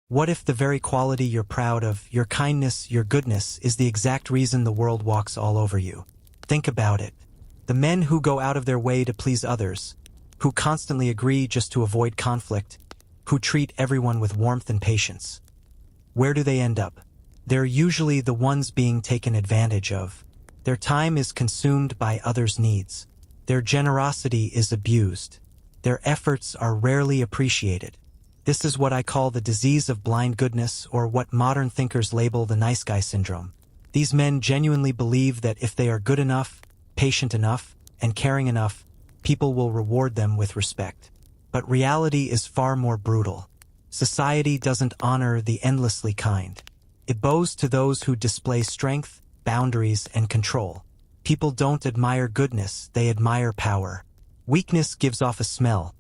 What if the very quality you're proud of, your kindness, your goodness, is the exact reason the world walks all over you? Think about it. The men who go out of their way to please others, who constantly agree just to avoid conflict, who treat everyone with warmth and patience. Where do they end up? They're usually the ones being taken advantage of. Their time is consumed by others' needs. Their generosity is abused. Their efforts are rarely appreciated. This is what I call the disease of blind goodness, or what modern thinkers label the nice guy syndrome. These men genuinely believe that if they are good enough, patient enough, and caring enough, people will reward them with respect. But reality is far more brutal. Society doesn't honor the endlessly kind. It bows to those who display strength, boundaries, and control. People don't admire goodness, they admire power. Weakness gives off a smell,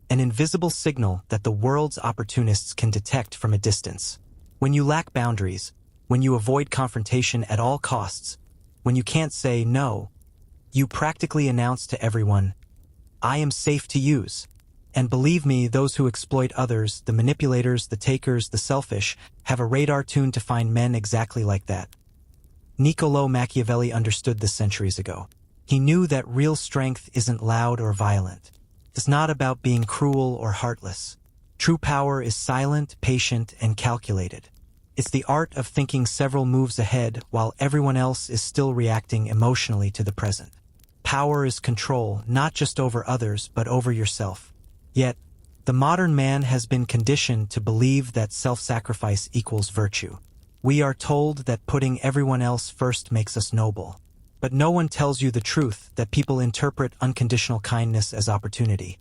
an invisible signal that the world's opportunists can detect from a distance. When you lack boundaries, when you avoid confrontation at all costs, when you can't say no, you practically announce to everyone, "I am safe to use." And believe me, those who exploit others, the manipulators, the takers, the selfish, have a radar tuned to find men exactly like that. Niccolò Machiavelli understood this centuries ago. He knew that real strength isn't loud or violent. It's not about being cruel or heartless. True power is silent, patient, and calculated. It's the art of thinking several moves ahead while everyone else is still reacting emotionally to the present. Power is control, not just over others, but over yourself. Yet, the modern man has been conditioned to believe that self-sacrifice equals virtue. We are told that putting everyone else first makes us noble. But no one tells you the truth, that people interpret unconditional kindness as opportunity.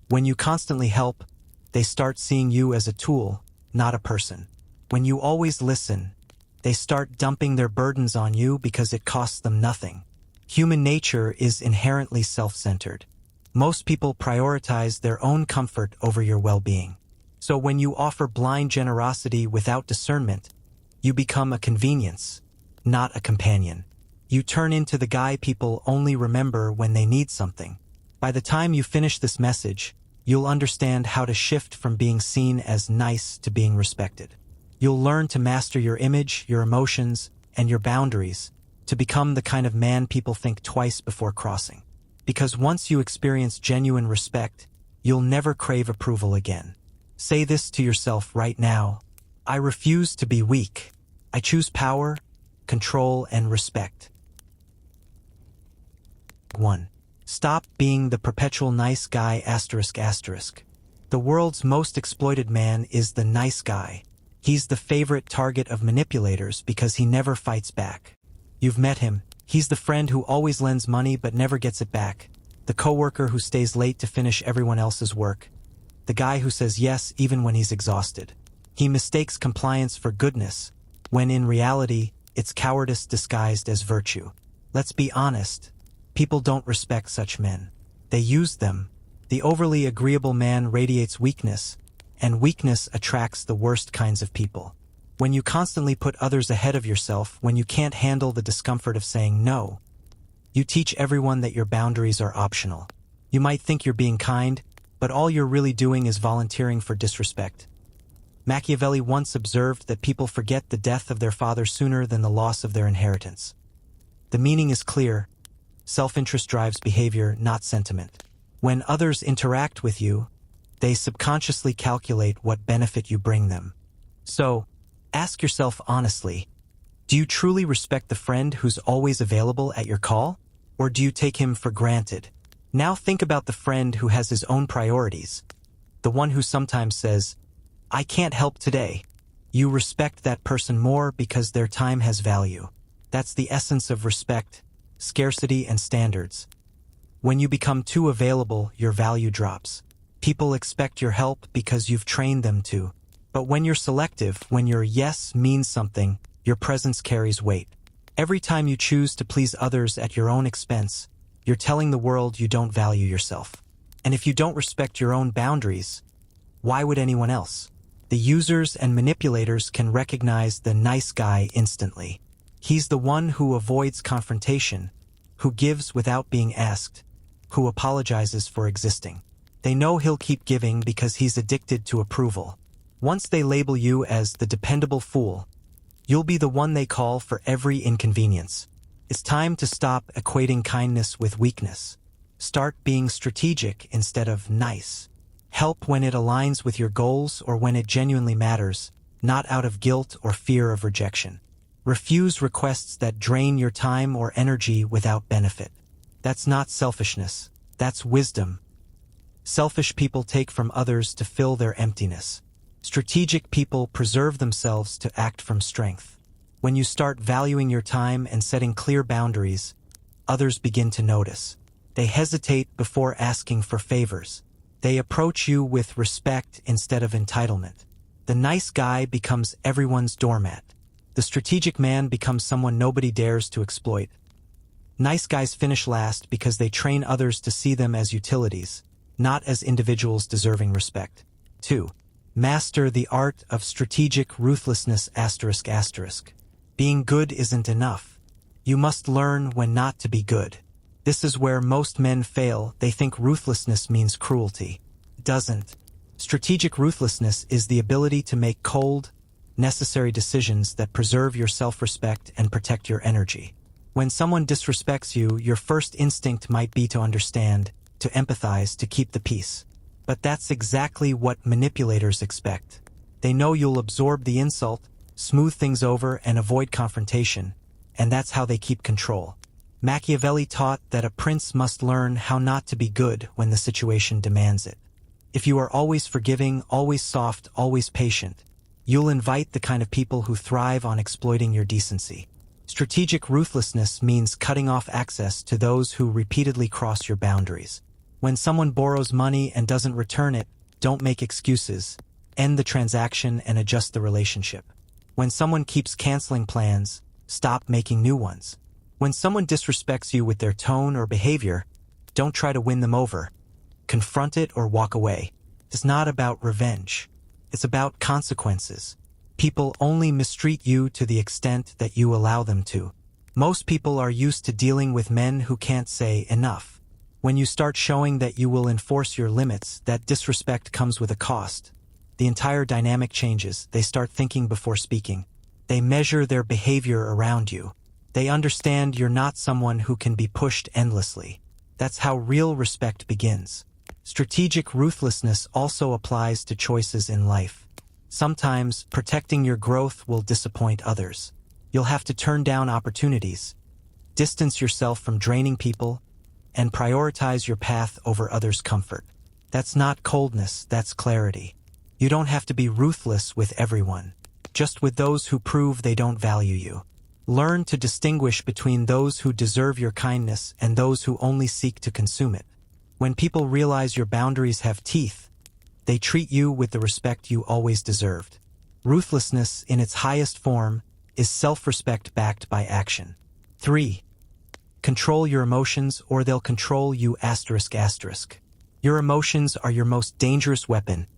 When you constantly help, they start seeing you as a tool, not a person. When you always listen, they start dumping their burdens on you because it costs them nothing. Human nature is inherently self-centered. Most people prioritize their own comfort over your well-being. So when you offer blind generosity without discernment, you become a convenience, not a companion. You turn into the guy people only remember when they need something. By the time you finish this message, you'll understand how to shift from being seen as nice to being respected. You'll learn to master your image, your emotions, and your boundaries, to become the kind of man people think twice before crossing. Because once you experience genuine respect, you'll never crave approval again. Say this to yourself right now: I refuse to be weak. I choose power, control, and respect. 1. Stop being the perpetual nice guy ***. The world's most exploited man is the nice guy. He's the favorite target of manipulators because he never fights back. You've met him. He's the friend who always lends money but never gets it back. The coworker who stays late to finish everyone else's work. The guy who says yes even when he's exhausted. He mistakes compliance for goodness, when in reality, it's cowardice disguised as virtue. Let's be honest. People don't respect such men. They use them. The overly agreeable man radiates weakness, and weakness attracts the worst kinds of people. When you constantly put others ahead of yourself, when you can't handle the discomfort of saying no, you teach everyone that your boundaries are optional. You might think you're being kind, but all you're really doing is volunteering for disrespect. Machiavelli once observed that people forget the death of their father sooner than the loss of their inheritance. The meaning is clear. Self-interest drives behavior, not sentiment. When others interact with you, they subconsciously calculate what benefit you bring them. So, ask yourself honestly, do you truly respect the friend who's always available at your call? Or do you take him for granted? Now think about the friend who has his own priorities. The one who sometimes says, "I can't help today." You respect that person more because their time has value. That's the essence of respect, scarcity, and standards. When you become too available, your value drops. People expect your help because you've trained them to. But when you're selective, when your yes means something, your presence carries weight. Every time you choose to please others at your own expense, you're telling the world you don't value yourself. And if you don't respect your own boundaries, why would anyone else? The users and manipulators can recognize the nice guy instantly. He's the one who avoids confrontation, who gives without being asked, who apologizes for existing. They know he'll keep giving because he's addicted to approval. Once they label you as the dependable fool, you'll be the one they call for every inconvenience. It's time to stop equating kindness with weakness. Start being strategic instead of nice. Help when it aligns with your goals or when it genuinely matters, not out of guilt or fear of rejection. Refuse requests that drain your time or energy without benefit. That's not selfishness. That's wisdom. Selfish people take from others to fill their emptiness. Strategic people preserve themselves to act from strength. When you start valuing your time and setting clear boundaries, others begin to notice. They hesitate before asking for favors. They approach you with respect instead of entitlement. The nice guy becomes everyone's doormat. The strategic man becomes someone nobody dares to exploit. Nice guys finish last because they train others to see them as utilities, not as individuals deserving respect. 2. Master the art of strategic ruthlessness ***. Being good isn't enough. You must learn when not to be good. This is where most men fail. They think ruthlessness means cruelty. It doesn't. Strategic ruthlessness is the ability to make cold, necessary decisions that preserve your self-respect and protect your energy. When someone disrespects you, your first instinct might be to understand, to empathize, to keep the peace. But that's exactly what manipulators expect. They know you'll absorb the insult, smooth things over, and avoid confrontation, and that's how they keep control. Machiavelli taught that a prince must learn how not to be good when the situation demands it. If you are always forgiving, always soft, always patient, you'll invite the kind of people who thrive on exploiting your decency. Strategic ruthlessness means cutting off access to those who repeatedly cross your boundaries. When someone borrows money and doesn't return it, don't make excuses. End the transaction and adjust the relationship. When someone keeps canceling plans, stop making new ones. When someone disrespects you with their tone or behavior, don't try to win them over. Confront it or walk away. It's not about revenge. It's about consequences. People only mistreat you to the extent that you allow them to. Most people are used to dealing with men who can't say enough. When you start showing that you will enforce your limits, that disrespect comes with a cost. The entire dynamic changes. They start thinking before speaking. They measure their behavior around you. They understand you're not someone who can be pushed endlessly. That's how real respect begins. Strategic ruthlessness also applies to choices in life. Sometimes, protecting your growth will disappoint others. You'll have to turn down opportunities, distance yourself from draining people, and prioritize your path over others' comfort. That's not coldness, that's clarity. You don't have to be ruthless with everyone, just with those who prove they don't value you. Learn to distinguish between those who deserve your kindness and those who only seek to consume it. When people realize your boundaries have teeth, they treat you with the respect you always deserved. Ruthlessness, in its highest form, is self-respect backed by action. 3. Control your emotions or they'll control you ***. Your emotions are your most dangerous weapon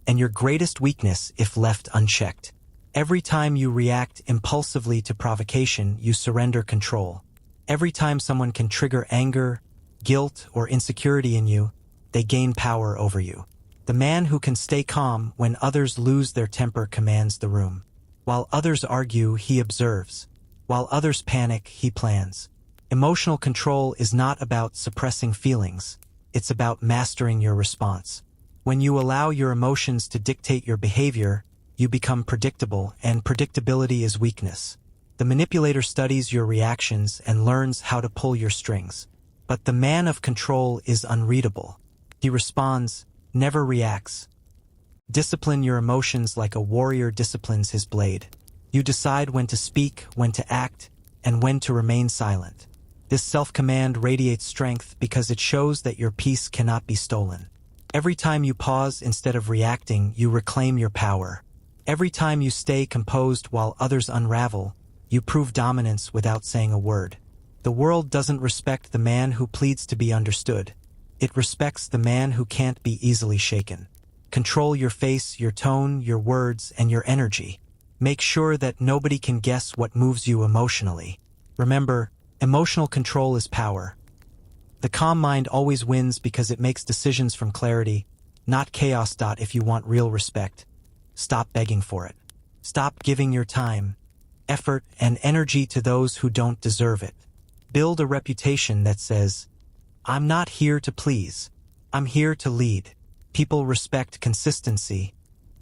and your greatest weakness if left unchecked. Every time you react impulsively to provocation, you surrender control. Every time someone can trigger anger, guilt, or insecurity in you, they gain power over you. The man who can stay calm when others lose their temper commands the room. While others argue, he observes. While others panic, he plans. Emotional control is not about suppressing feelings. It's about mastering your response. When you allow your emotions to dictate your behavior, you become predictable, and predictability is weakness. The manipulator studies your reactions and learns how to pull your strings. But the man of control is unreadable. He responds, never reacts. Discipline your emotions like a warrior disciplines his blade. You decide when to speak, when to act, and when to remain silent. This self-command radiates strength because it shows that your peace cannot be stolen. Every time you pause instead of reacting, you reclaim your power. Every time you stay composed while others unravel, you prove dominance without saying a word. The world doesn't respect the man who pleads to be understood. It respects the man who can't be easily shaken. Control your face, your tone, your words, and your energy. Make sure that nobody can guess what moves you emotionally. Remember, emotional control is power. The calm mind always wins because it makes decisions from clarity, not chaos. If you want real respect, Stop begging for it. Stop giving your time, effort, and energy to those who don't deserve it. Build a reputation that says, "I'm not here to please. I'm here to lead." People respect consistency,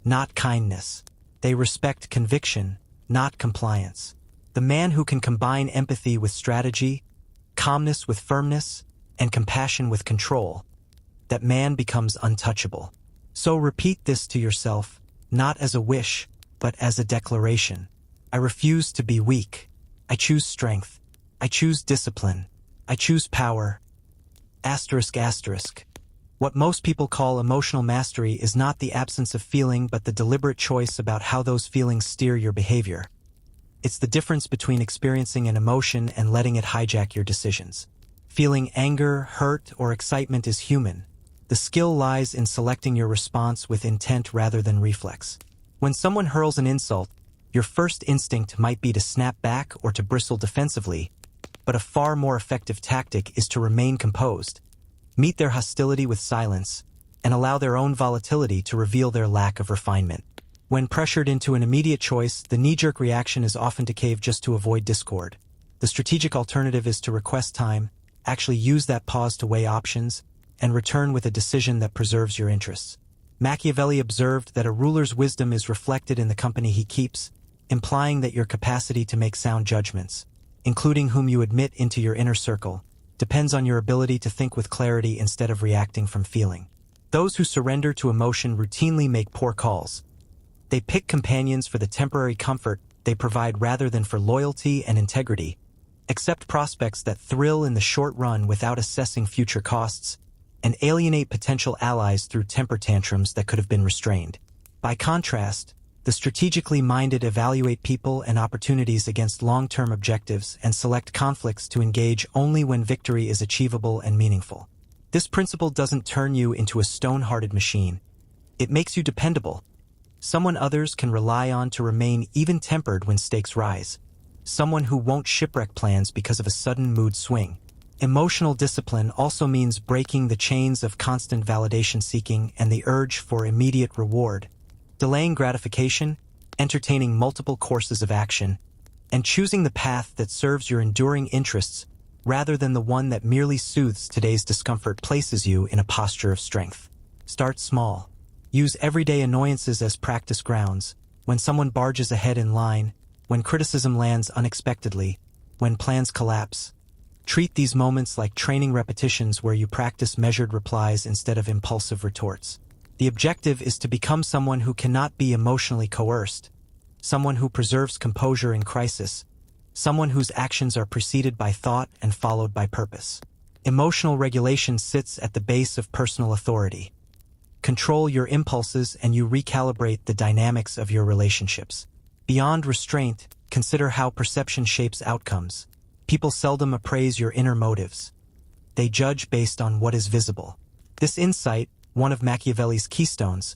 not kindness. They respect conviction, not compliance. The man who can combine empathy with strategy, calmness with firmness, and compassion with control, that man becomes untouchable. So repeat this to yourself, not as a wish, but as a declaration. I refuse to be weak. I choose strength. I choose discipline. I choose power. Asterisk asterisk. What most people call emotional mastery is not the absence of feeling but the deliberate choice about how those feelings steer your behavior. It's the difference between experiencing an emotion and letting it hijack your decisions. Feeling anger, hurt, or excitement is human. The skill lies in selecting your response with intent rather than reflex. When someone hurls an insult, your first instinct might be to snap back or to bristle defensively, but a far more effective tactic is to remain composed, meet their hostility with silence, and allow their own volatility to reveal their lack of refinement. When pressured into an immediate choice, the knee-jerk reaction is often to cave just to avoid discord. The strategic alternative is to request time, actually use that pause to weigh options, and return with a decision that preserves your interests. Machiavelli observed that a ruler's wisdom is reflected in the company he keeps, implying that your capacity to make sound judgments, including whom you admit into your inner circle, depends on your ability to think with clarity instead of reacting from feeling. Those who surrender to emotion routinely make poor calls. They pick companions for the temporary comfort they provide rather than for loyalty and integrity, accept prospects that thrill in the short run without assessing future costs, and alienate potential allies through temper tantrums that could have been restrained. By contrast, the strategically minded evaluate people and opportunities against long-term objectives and select conflicts to engage only when victory is achievable and meaningful. This principle doesn't turn you into a stone-hearted machine. It makes you dependable. Someone others can rely on to remain even-tempered when stakes rise. Someone who won't shipwreck plans because of a sudden mood swing. Emotional discipline also means breaking the chains of constant validation seeking and the urge for immediate reward, delaying gratification, entertaining multiple courses of action, and choosing the path that serves your enduring interests rather than the one that merely soothes today's discomfort places you in a posture of strength. Start small. Use everyday annoyances as practice grounds, when someone barges ahead in line, when criticism lands unexpectedly, when plans collapse. Treat these moments like training repetitions where you practice measured replies instead of impulsive retorts. The objective is to become someone who cannot be emotionally coerced, someone who preserves composure in crisis, someone whose actions are preceded by thought and followed by purpose. Emotional regulation sits at the base of personal authority. Control your impulses and you recalibrate the dynamics of your relationships. Beyond restraint, consider how perception shapes outcomes. People seldom appraise your inner motives. They judge based on what is visible. This insight, one of Machiavelli's keystones,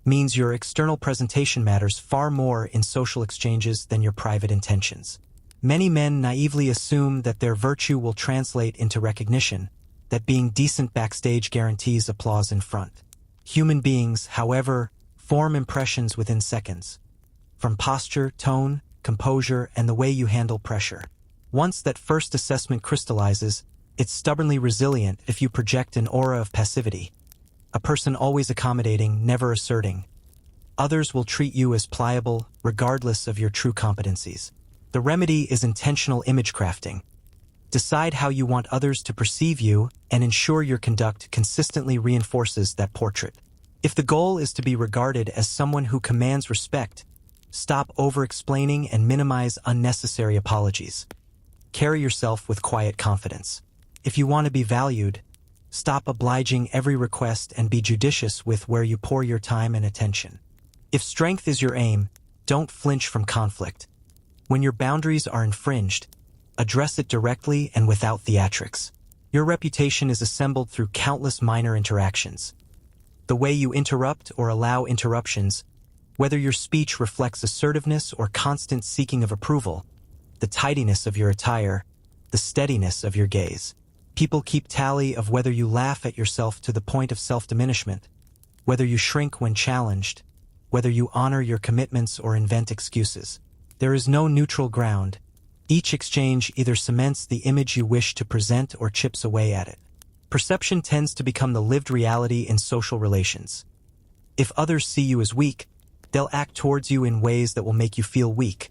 means your external presentation matters far more in social exchanges than your private intentions. Many men naively assume that their virtue will translate into recognition, that being decent backstage guarantees applause in front. Human beings, however, form impressions within seconds, from posture, tone, composure, and the way you handle pressure. Once that first assessment crystallizes, it's stubbornly resilient if you project an aura of passivity. A person always accommodating, never asserting. Others will treat you as pliable, regardless of your true competencies. The remedy is intentional image crafting. Decide how you want others to perceive you and ensure your conduct consistently reinforces that portrait. If the goal is to be regarded as someone who commands respect, stop over-explaining and minimize unnecessary apologies. Carry yourself with quiet confidence. If you want to be valued, stop obliging every request and be judicious with where you pour your time and attention. If strength is your aim, don't flinch from conflict. When your boundaries are infringed, address it directly and without theatrics. Your reputation is assembled through countless minor interactions. The way you interrupt or allow interruptions, whether your speech reflects assertiveness or constant seeking of approval, the tidiness of your attire, the steadiness of your gaze. People keep tally of whether you laugh at yourself to the point of self-diminishment, whether you shrink when challenged, whether you honor your commitments or invent excuses. There is no neutral ground. Each exchange either cements the image you wish to present or chips away at it. Perception tends to become the lived reality in social relations. If others see you as weak, they'll act towards you in ways that will make you feel weak,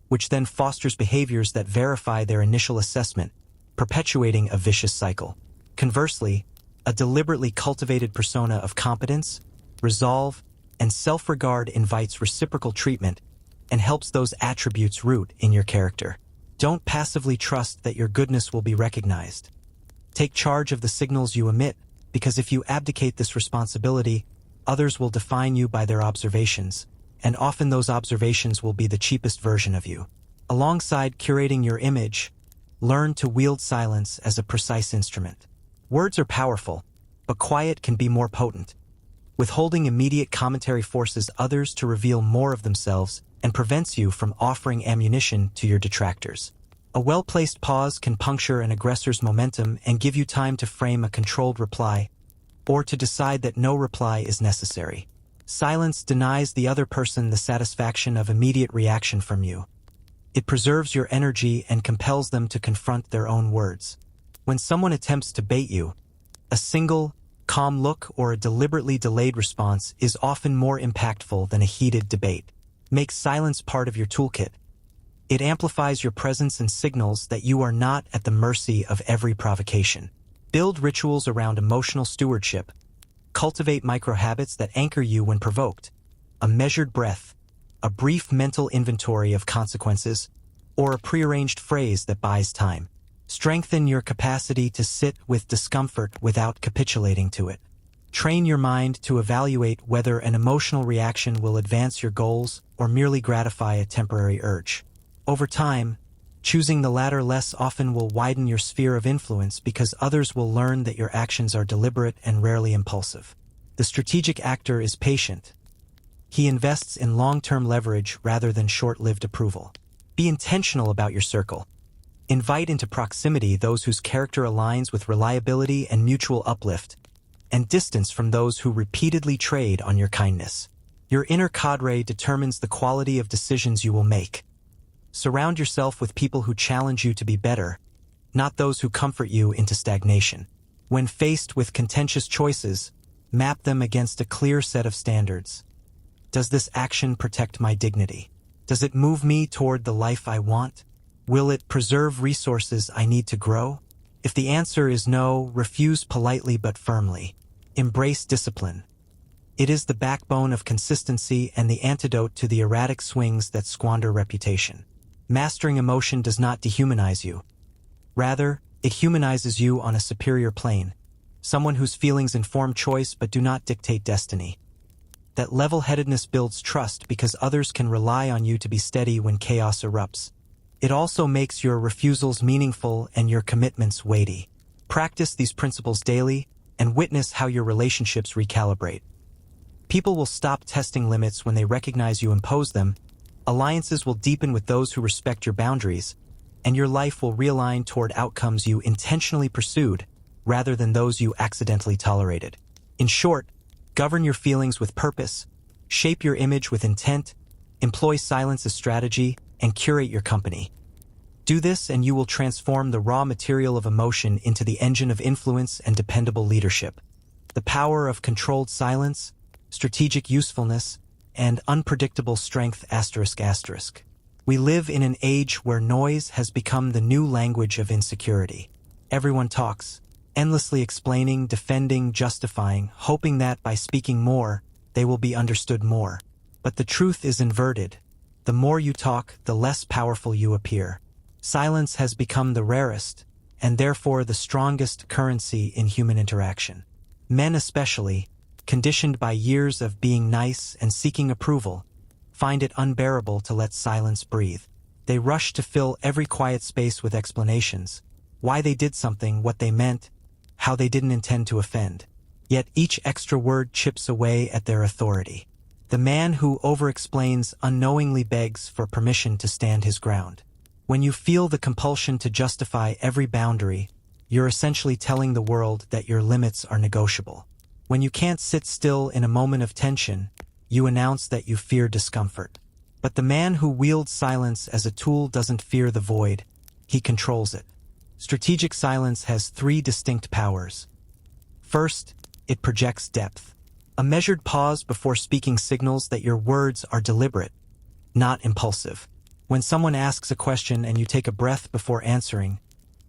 which then fosters behaviors that verify their initial assessment, perpetuating a vicious cycle. Conversely, a deliberately cultivated persona of competence, resolve, and self-regard invites reciprocal treatment and helps those attributes root in your character. Don't passively trust that your goodness will be recognized. Take charge of the signals you emit, because if you abdicate this responsibility, others will define you by their observations, and often those observations will be the cheapest version of you. Alongside curating your image, learn to wield silence as a precise instrument. Words are powerful, but quiet can be more potent. Withholding immediate commentary forces others to reveal more of themselves and prevents you from offering ammunition to your detractors. A well-placed pause can puncture an aggressor's momentum and give you time to frame a controlled reply, or to decide that no reply is necessary. Silence denies the other person the satisfaction of immediate reaction from you. It preserves your energy and compels them to confront their own words. When someone attempts to bait you, a single, calm look or a deliberately delayed response is often more impactful than a heated debate. Make silence part of your toolkit. It amplifies your presence and signals that you are not at the mercy of every provocation. Build rituals around emotional stewardship. Cultivate micro-habits that anchor you when provoked. A measured breath, a brief mental inventory of consequences, or a prearranged phrase that buys time. Strengthen your capacity to sit with discomfort without capitulating to it. Train your mind to evaluate whether an emotional reaction will advance your goals or merely gratify a temporary urge. Over time, choosing the latter less often will widen your sphere of influence because others will learn that your actions are deliberate and rarely impulsive. The strategic actor is patient. He invests in long-term leverage rather than short-lived approval. Be intentional about your circle. Invite into proximity those whose character aligns with reliability and mutual uplift, and distance from those who repeatedly trade on your kindness. Your inner cadre determines the quality of decisions you will make. Surround yourself with people who challenge you to be better, not those who comfort you into stagnation. When faced with contentious choices, map them against a clear set of standards. Does this action protect my dignity? Does it move me toward the life I want? Will it preserve resources I need to grow? If the answer is no, refuse politely but firmly. Embrace discipline. It is the backbone of consistency and the antidote to the erratic swings that squander reputation. Mastering emotion does not dehumanize you. Rather, it humanizes you on a superior plane, someone whose feelings inform choice but do not dictate destiny. That level-headedness builds trust because others can rely on you to be steady when chaos erupts. It also makes your refusals meaningful and your commitments weighty. Practice these principles daily and witness how your relationships recalibrate. People will stop testing limits when they recognize you impose them, alliances will deepen with those who respect your boundaries, and your life will realign toward outcomes you intentionally pursued rather than those you accidentally tolerated. In short, govern your feelings with purpose, shape your image with intent, employ silence as strategy, and curate your company. Do this and you will transform the raw material of emotion into the engine of influence and dependable leadership. The power of controlled silence, strategic usefulness, and unpredictable strength ***. We live in an age where noise has become the new language of insecurity. Everyone talks, endlessly explaining, defending, justifying, hoping that by speaking more, they will be understood more. But the truth is inverted. The more you talk, the less powerful you appear. Silence has become the rarest, and therefore the strongest currency in human interaction. Men especially, conditioned by years of being nice and seeking approval, find it unbearable to let silence breathe. They rush to fill every quiet space with explanations, why they did something, what they meant, how they didn't intend to offend. Yet each extra word chips away at their authority. The man who over-explains unknowingly begs for permission to stand his ground. When you feel the compulsion to justify every boundary, you're essentially telling the world that your limits are negotiable. When you can't sit still in a moment of tension, you announce that you fear discomfort. But the man who wields silence as a tool doesn't fear the void, he controls it. Strategic silence has three distinct powers. First, it projects depth. A measured pause before speaking signals that your words are deliberate, not impulsive. When someone asks a question and you take a breath before answering,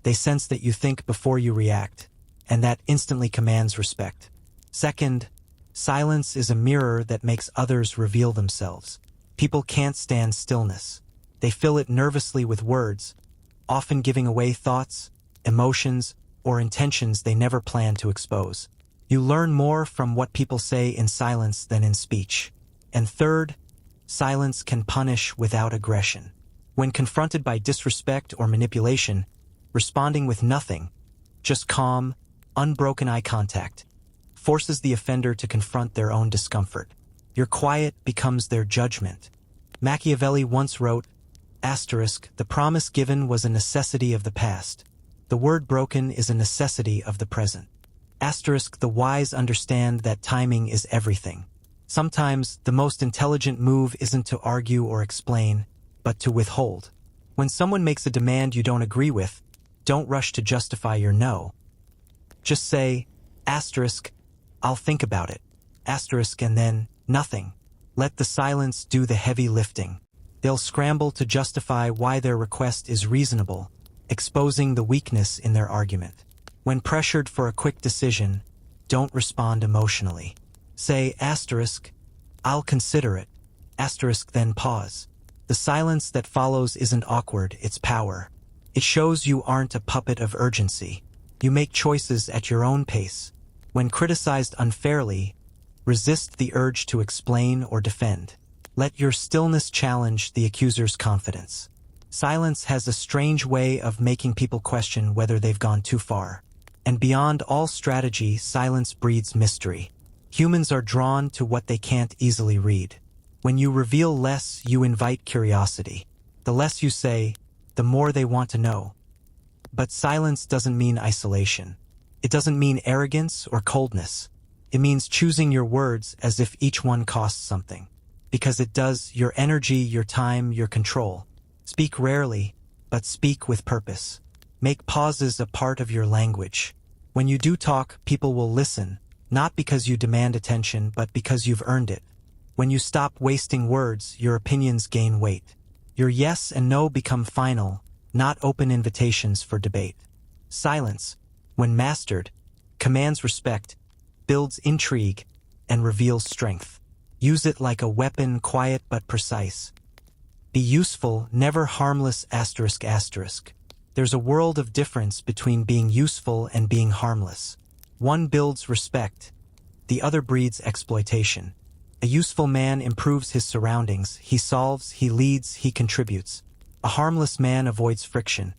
they sense that you think before you react, and that instantly commands respect. Second, silence is a mirror that makes others reveal themselves. People can't stand stillness. They fill it nervously with words, often giving away thoughts, emotions, or intentions they never planned to expose. You learn more from what people say in silence than in speech. And third, silence can punish without aggression. When confronted by disrespect or manipulation, responding with nothing, just calm, unbroken eye contact, forces the offender to confront their own discomfort. Your quiet becomes their judgment. Machiavelli once wrote, "The promise given was a necessity of the past. The word broken is a necessity of the present." The wise understand that timing is everything. Sometimes the most intelligent move isn't to argue or explain, but to withhold. When someone makes a demand you don't agree with, don't rush to justify your no. Just say, "I'll think about it," and then, nothing. Let the silence do the heavy lifting. They'll scramble to justify why their request is reasonable, exposing the weakness in their argument. When pressured for a quick decision, don't respond emotionally. Say, "I'll consider it," then pause. The silence that follows isn't awkward, it's power. It shows you aren't a puppet of urgency. You make choices at your own pace. When criticized unfairly, resist the urge to explain or defend. Let your stillness challenge the accuser's confidence. Silence has a strange way of making people question whether they've gone too far. And beyond all strategy, silence breeds mystery. Humans are drawn to what they can't easily read. When you reveal less, you invite curiosity. The less you say, the more they want to know. But silence doesn't mean isolation. It doesn't mean arrogance or coldness. It means choosing your words as if each one costs something. Because it does, your energy, your time, your control. Speak rarely, but speak with purpose. Make pauses a part of your language. When you do talk, people will listen, not because you demand attention, but because you've earned it. When you stop wasting words, your opinions gain weight. Your yes and no become final, not open invitations for debate. Silence, when mastered, commands respect, builds intrigue, and reveals strength. Use it like a weapon, quiet but precise. Be useful, never harmless. There's a world of difference between being useful and being harmless. One builds respect, the other breeds exploitation. A useful man improves his surroundings, he solves, he leads, he contributes. A harmless man avoids friction.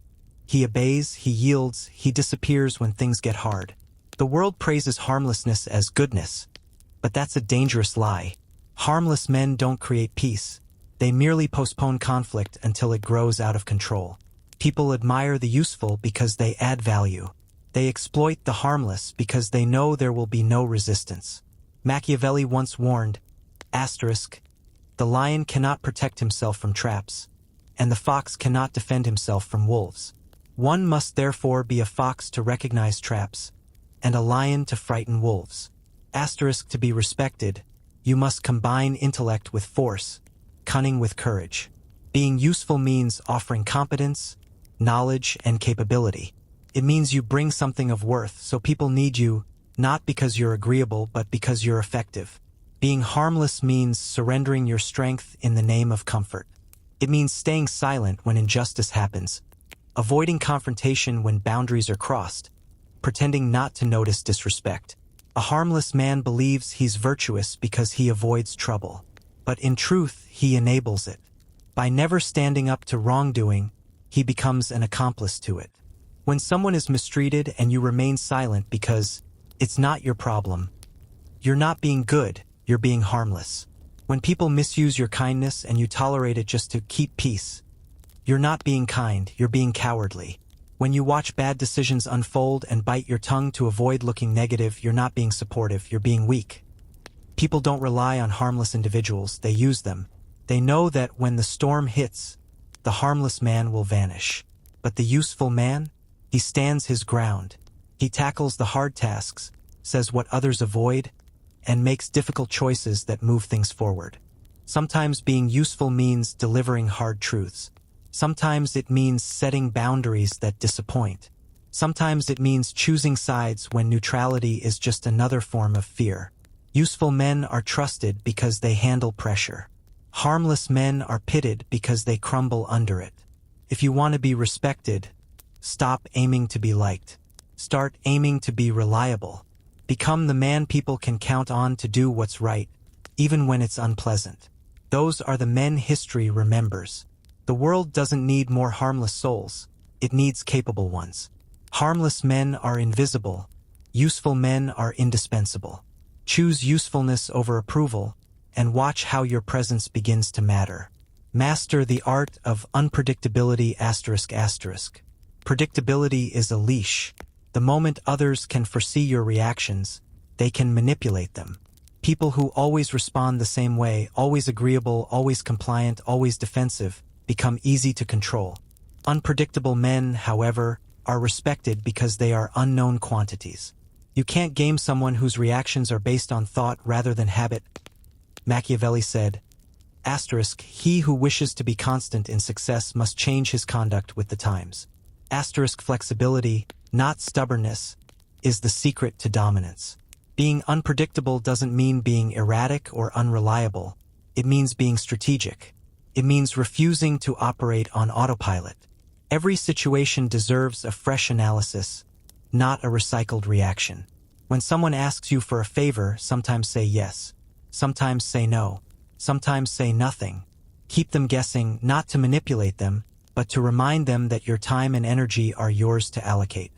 He obeys, he yields, he disappears when things get hard. The world praises harmlessness as goodness, but that's a dangerous lie. Harmless men don't create peace. They merely postpone conflict until it grows out of control. People admire the useful because they add value. They exploit the harmless because they know there will be no resistance. Machiavelli once warned, "The lion cannot protect himself from traps, and the fox cannot defend himself from wolves. One must therefore be a fox to recognize traps, and a lion to frighten wolves." To be respected, you must combine intellect with force, cunning with courage. Being useful means offering competence, knowledge, and capability. It means you bring something of worth, so people need you, not because you're agreeable, but because you're effective. Being harmless means surrendering your strength in the name of comfort. It means staying silent when injustice happens, avoiding confrontation when boundaries are crossed, pretending not to notice disrespect. A harmless man believes he's virtuous because he avoids trouble, but in truth, he enables it. By never standing up to wrongdoing, he becomes an accomplice to it. When someone is mistreated and you remain silent because it's not your problem, you're not being good, you're being harmless. When people misuse your kindness and you tolerate it just to keep peace, you're not being kind, you're being cowardly. When you watch bad decisions unfold and bite your tongue to avoid looking negative, you're not being supportive, you're being weak. People don't rely on harmless individuals, they use them. They know that when the storm hits, the harmless man will vanish. But the useful man? He stands his ground. He tackles the hard tasks, says what others avoid, and makes difficult choices that move things forward. Sometimes being useful means delivering hard truths. Sometimes it means setting boundaries that disappoint. Sometimes it means choosing sides when neutrality is just another form of fear. Useful men are trusted because they handle pressure. Harmless men are pitied because they crumble under it. If you want to be respected, stop aiming to be liked. Start aiming to be reliable. Become the man people can count on to do what's right, even when it's unpleasant. Those are the men history remembers. The world doesn't need more harmless souls. It needs capable ones. Harmless men are invisible. Useful men are indispensable. Choose usefulness over approval, and watch how your presence begins to matter. Master the art of unpredictability ***. Predictability is a leash. The moment others can foresee your reactions, they can manipulate them. People who always respond the same way, always agreeable, always compliant, always defensive, become easy to control. Unpredictable men, however, are respected because they are unknown quantities. You can't game someone whose reactions are based on thought rather than habit. Machiavelli said, "He who wishes to be constant in success must change his conduct with the times." Flexibility, not stubbornness, is the secret to dominance. Being unpredictable doesn't mean being erratic or unreliable. It means being strategic. It means refusing to operate on autopilot. Every situation deserves a fresh analysis, not a recycled reaction. When someone asks you for a favor, sometimes say yes, sometimes say no, sometimes say nothing. Keep them guessing, not to manipulate them, but to remind them that your time and energy are yours to allocate.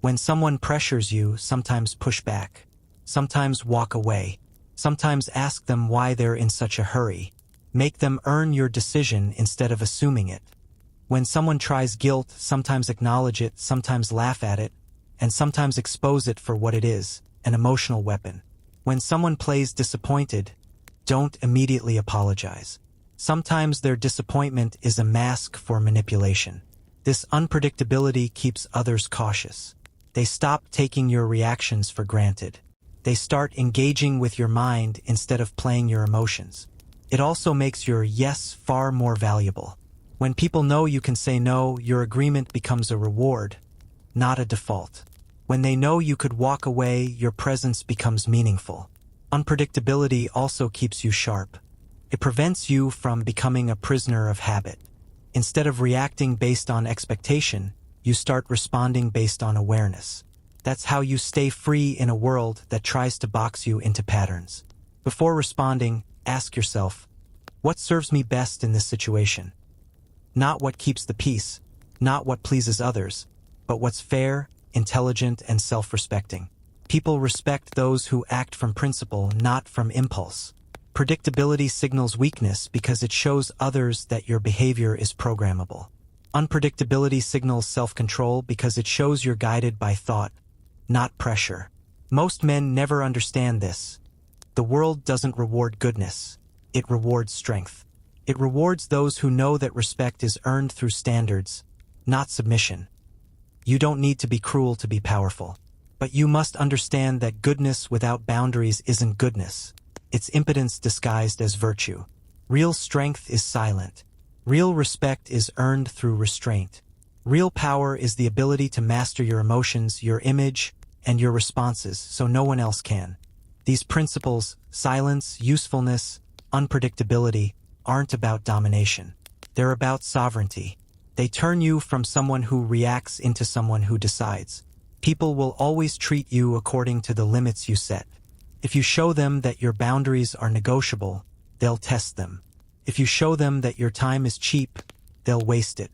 When someone pressures you, sometimes push back, sometimes walk away, sometimes ask them why they're in such a hurry. Make them earn your decision instead of assuming it. When someone tries guilt, sometimes acknowledge it, sometimes laugh at it, and sometimes expose it for what it is, an emotional weapon. When someone plays disappointed, don't immediately apologize. Sometimes their disappointment is a mask for manipulation. This unpredictability keeps others cautious. They stop taking your reactions for granted. They start engaging with your mind instead of playing your emotions. It also makes your yes far more valuable. When people know you can say no, your agreement becomes a reward, not a default. When they know you could walk away, your presence becomes meaningful. Unpredictability also keeps you sharp. It prevents you from becoming a prisoner of habit. Instead of reacting based on expectation, you start responding based on awareness. That's how you stay free in a world that tries to box you into patterns. Before responding, ask yourself, what serves me best in this situation? Not what keeps the peace, not what pleases others, but what's fair, intelligent, and self-respecting. People respect those who act from principle, not from impulse. Predictability signals weakness because it shows others that your behavior is programmable. Unpredictability signals self-control because it shows you're guided by thought, not pressure. Most men never understand this. The world doesn't reward goodness. It rewards strength. It rewards those who know that respect is earned through standards, not submission. You don't need to be cruel to be powerful. But you must understand that goodness without boundaries isn't goodness. It's impotence disguised as virtue. Real strength is silent. Real respect is earned through restraint. Real power is the ability to master your emotions, your image, and your responses so no one else can. These principles, silence, usefulness, unpredictability, aren't about domination. They're about sovereignty. They turn you from someone who reacts into someone who decides. People will always treat you according to the limits you set. If you show them that your boundaries are negotiable, they'll test them. If you show them that your time is cheap, they'll waste it.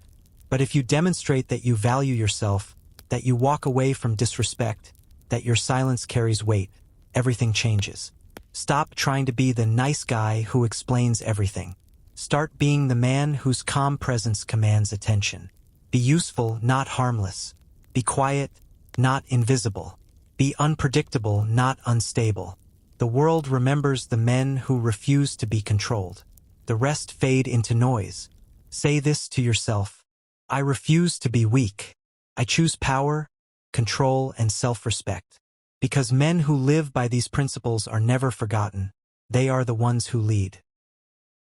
But if you demonstrate that you value yourself, that you walk away from disrespect, that your silence carries weight, everything changes. Stop trying to be the nice guy who explains everything. Start being the man whose calm presence commands attention. Be useful, not harmless. Be quiet, not invisible. Be unpredictable, not unstable. The world remembers the men who refuse to be controlled. The rest fade into noise. Say this to yourself: I refuse to be weak. I choose power, control, and self-respect. Because men who live by these principles are never forgotten. They are the ones who lead.